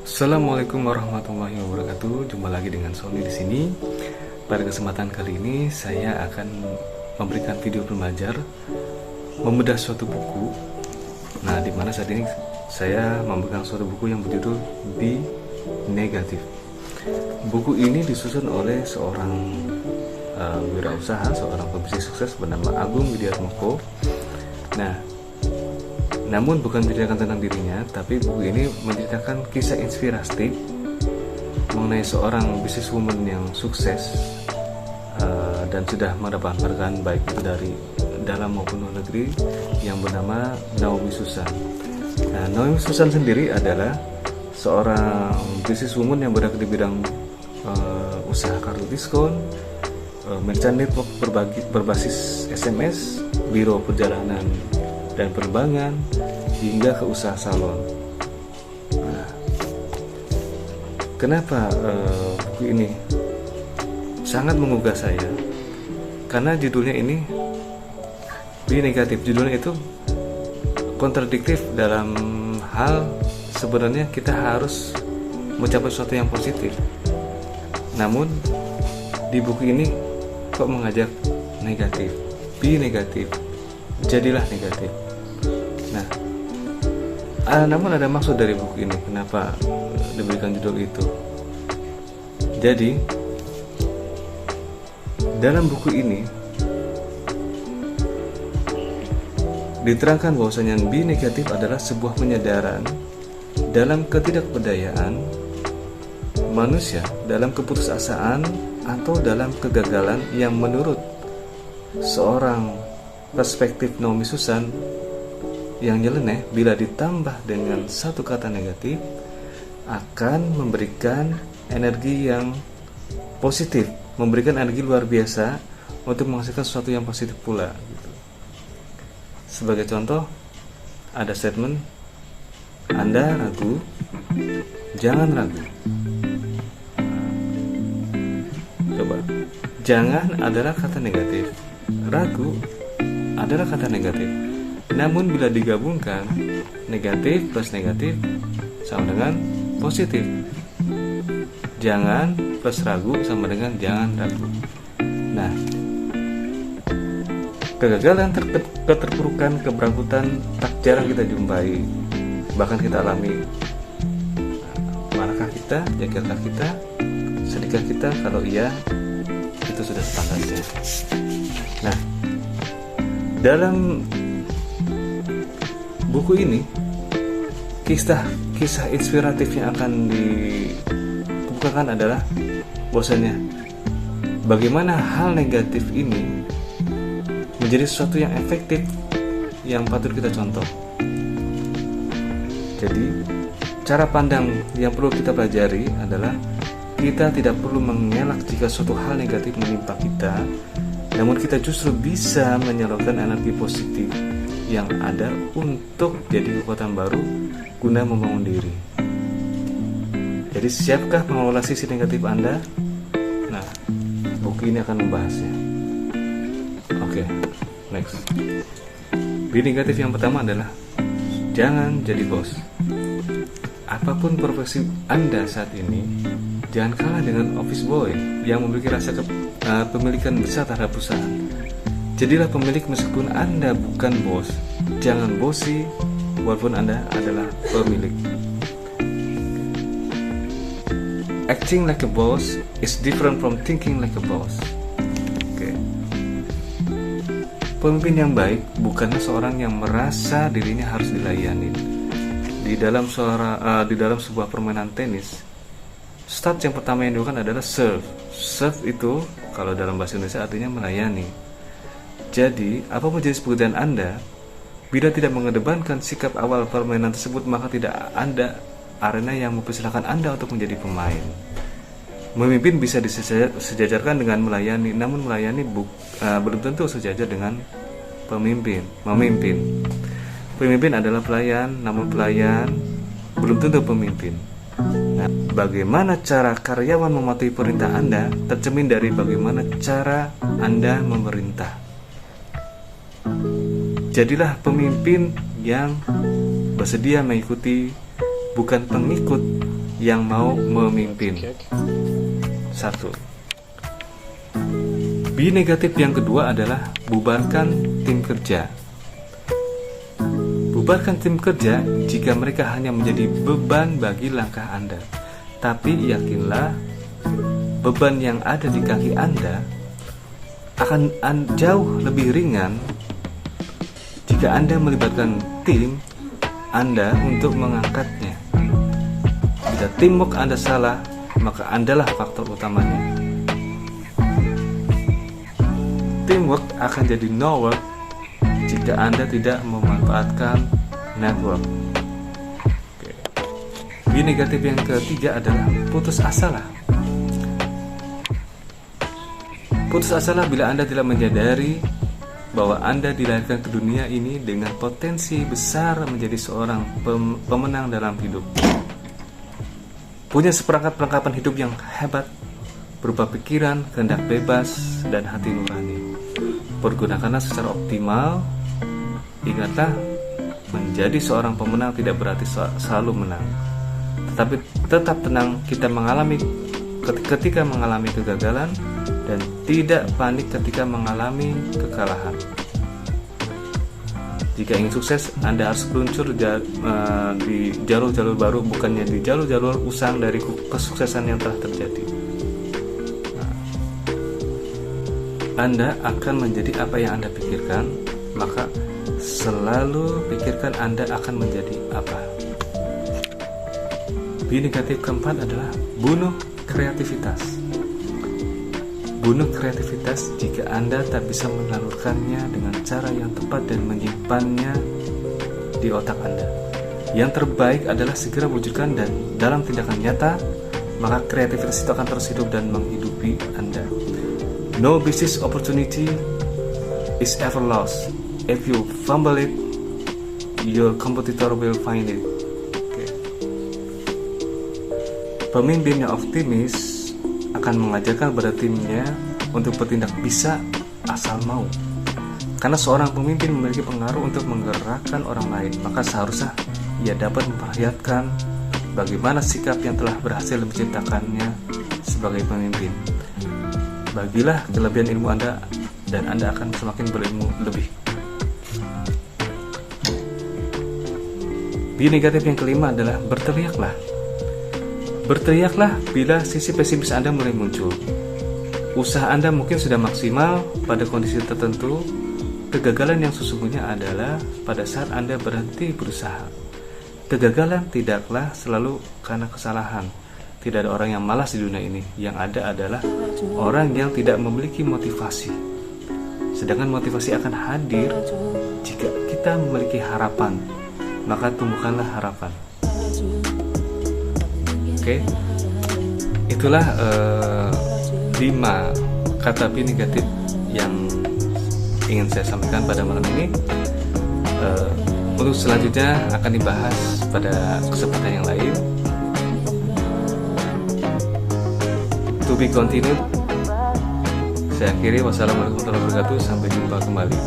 Assalamualaikum warahmatullahi wabarakatuh. Jumpa lagi dengan Sony di sini. Pada kesempatan kali ini saya akan memberikan video pembelajar membedah suatu buku. Nah, di mana saat ini saya memberikan suatu buku yang berjudul Be Negative. Buku ini disusun oleh seorang wirausaha, seorang pebisnis sukses bernama Agung Widiatmoko. Nah, namun bukan menceritakan tentang dirinya, tapi buku ini menceritakan kisah inspiratif mengenai seorang businesswoman yang sukses dan sudah mendapatkan penghargaan baik itu dari dalam maupun luar negeri, yang bernama Naomi Susan. Nah, Naomi Susan sendiri adalah seorang businesswoman yang bergerak di bidang usaha kartu diskon, merchant network berbasis SMS, biro perjalanan dan penerbangan, hingga ke usaha salon. Nah, kenapa buku ini sangat menggugah saya? Karena judulnya ini Be Negative. Judulnya itu kontradiktif dalam hal sebenarnya kita harus mencapai sesuatu yang positif. Namun di buku ini kok mengajak negatif. Be negatif. Jadilah negatif. Nah, namun ada maksud dari buku ini. Kenapa diberikan judul itu? Jadi, dalam buku ini diterangkan bahwasanya be negatif adalah sebuah penyadaran dalam ketidakberdayaan manusia dalam keputusasaan atau dalam kegagalan yang menurut seorang perspektif Naomi Susan yang nyeleneh, bila ditambah dengan satu kata negatif akan memberikan energi yang positif, memberikan energi luar biasa untuk menghasilkan sesuatu yang positif pula gitu. Sebagai contoh, ada statement, Anda ragu, jangan ragu. Coba, jangan adalah kata negatif, ragu adalah kata negatif. Namun bila digabungkan, negatif plus negatif sama dengan positif. Jangan plus ragu sama dengan jangan ragu. Nah, kegagalan, keterpurukan, keberangkutan tak jarang kita jumpai, bahkan kita alami. Marahkah kita, yakinkah kita, sedihkah kita? Kalau iya, itu sudah sepakat. Nah, dalam buku ini kisah inspiratif yang akan dibukakan adalah bahwasanya bagaimana hal negatif ini menjadi sesuatu yang efektif yang patut kita contoh. Jadi cara pandang yang perlu kita pelajari adalah kita tidak perlu mengelak jika suatu hal negatif menimpa kita, namun kita justru bisa menyalurkan energi positif yang ada untuk jadi kekuatan baru guna membangun diri. Jadi siapkah mengelola sisi negatif Anda? Nah, buku ini akan membahasnya. Oke, next. Be negatif yang pertama adalah jangan jadi bos. Apapun profesi Anda saat ini, jangan kalah dengan office boy yang memiliki rasa kepemilikan besar terhadap perusahaan. Jadilah pemilik meskipun Anda bukan bos. Jangan bosi walaupun Anda adalah pemilik. Acting like a boss is different from thinking like a boss. Oke. Pemimpin yang baik bukanlah seorang yang merasa dirinya harus dilayani. Di dalam sebuah permainan tenis, start yang pertama yang dilakukan adalah serve. Serve itu kalau dalam bahasa Indonesia artinya melayani. Jadi, apapun jenis pekerjaan Anda, bila tidak mengedepankan sikap awal permainan tersebut, maka tidak ada arena yang mempersilahkan Anda untuk menjadi pemain. Memimpin bisa disejajarkan dengan melayani, namun melayani belum tentu sejajar dengan pemimpin. Pemimpin adalah pelayan, namun pelayan belum tentu pemimpin. Nah, bagaimana cara karyawan mematuhi perintah Anda tercermin dari bagaimana cara Anda memerintah. Jadilah pemimpin yang bersedia mengikuti bukan pengikut yang mau memimpin. 1. B negatif yang kedua adalah bubarkan tim kerja. Bubarkan tim kerja jika mereka hanya menjadi beban bagi langkah Anda. Tapi yakinlah, beban yang ada di kaki Anda akan jauh lebih ringan jika Anda melibatkan tim Anda untuk mengangkatnya. Jika teamwork Anda salah, maka Andalah faktor utamanya. Teamwork akan jadi no work jika Anda tidak memanfaatkan network. B negatif yang ketiga adalah putus asalah. Putus asalah bila Anda tidak menyadari bahwa Anda dilahirkan ke dunia ini dengan potensi besar menjadi seorang pemenang dalam hidup. Punya seperangkat perlengkapan hidup yang hebat, berupa pikiran, kehendak bebas, dan hati nurani. Pergunakanlah secara optimal. Ingatlah, menjadi seorang pemenang tidak berarti selalu menang, tetapi tetap tenang ketika mengalami kegagalan, dan tidak panik ketika mengalami kekalahan. Jika ingin sukses, Anda harus meluncur di jalur-jalur baru, bukannya di jalur-jalur usang dari kesuksesan yang telah terjadi. Anda akan menjadi apa yang Anda pikirkan, maka selalu pikirkan Anda akan menjadi apa. B negatif keempat adalah bunuh kreativitas. Bunuh kreativitas jika Anda tak bisa menyalurkannya dengan cara yang tepat dan menyimpannya di otak Anda. Yang terbaik adalah segera wujudkan dan dalam tindakan nyata, maka kreativitas itu akan terus hidup dan menghidupi Anda. No business opportunity is ever lost. If you fumble it, your competitor will find it. Pemimpin yang optimis akan mengajarkan pada timnya untuk bertindak bisa asal mau. Karena seorang pemimpin memiliki pengaruh untuk menggerakkan orang lain, maka seharusnya ia dapat memperlihatkan bagaimana sikap yang telah berhasil menciptakannya sebagai pemimpin. Bagilah kelebihan ilmu Anda dan Anda akan semakin berilmu lebih. B negatif yang kelima adalah berteriaklah. Berteriaklah bila sisi pesimis Anda mulai muncul. Usaha Anda mungkin sudah maksimal pada kondisi tertentu. Kegagalan yang sesungguhnya adalah pada saat Anda berhenti berusaha. Kegagalan tidaklah selalu karena kesalahan. Tidak ada orang yang malas di dunia ini. Yang ada adalah orang yang tidak memiliki motivasi. Sedangkan motivasi akan hadir jika kita memiliki harapan. Maka tumbuhkanlah harapan. Oke, itulah 5 kata B negatif yang ingin saya sampaikan pada malam ini. Untuk selanjutnya akan dibahas pada kesempatan yang lain. To be continued. Saya akhiri. Wassalamualaikum warahmatullahi wabarakatuh. Sampai jumpa kembali.